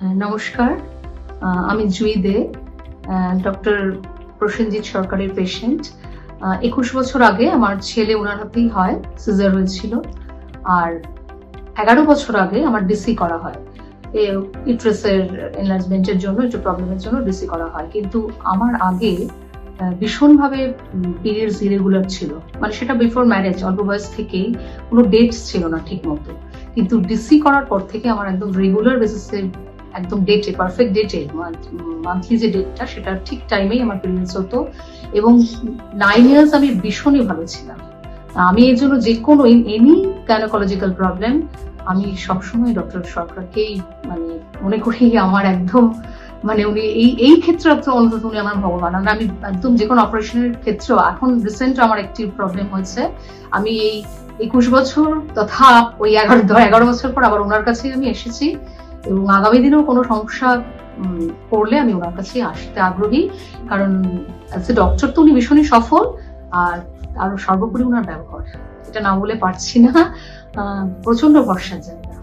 নমস্কার, আমি জুই দে, ডক্টর প্রসেনজিৎ সরকারের পেশেন্ট। 21 বছর আগে আমার ছেলে ওনার হাতেই হয়, সিজার হয়েছিল। আর 11 বছর আগে আমার ডিসি করা হয়, ইউট্রাসের এনলার্জমেন্টের জন্য, একটু প্রবলেমের জন্য ডিসি করা হয়। কিন্তু আমার আগে ভীষণভাবে পিরিয়ডস ইরেগুলার ছিল, মানে সেটা বিফোর ম্যারেজ, অল্প বয়স থেকেই কোনো ডেটস ছিল না ঠিক মতো। কিন্তু ডিসি করার পর থেকে আমার একদম রেগুলার বেসিসে, একদম ডেটে, পারফেক্ট ডেটে, মান্থলি যে ডেটটা সেটা ঠিক টাইমেই আমার পিরিয়ডস হতো। এবং 9 ইয়ার্স আমি ভীষণই ভালো ছিলাম। আমি এর জন্য যে কোনো এনি গাইনোকোলজিক্যাল প্রবলেম আমি সবসময় ডক্টর সরকারকেই মনে করি আমার একদম উনি এই ক্ষেত্রে অন্তত উনি আমার ভগবান। আমি একদম যে কোনো অপারেশনের ক্ষেত্রেও, এখন রিসেন্ট আমার একটি প্রবলেম হয়েছে, আমি এই 21 বছর তথা ওই 11 বছর পর আবার ওনার কাছে আমি এসেছি। এবং আগামী দিনেও কোনো সমস্যা পড়লে আমি ওনার কাছে আসতে আগ্রহী, কারণ ডক্টর তো উনি ভীষণই সফল। আর সর্বোপরি ওনার ব্যবহার, এটা না বলে পারছি না, প্রচন্ড ভরসার জায়গা।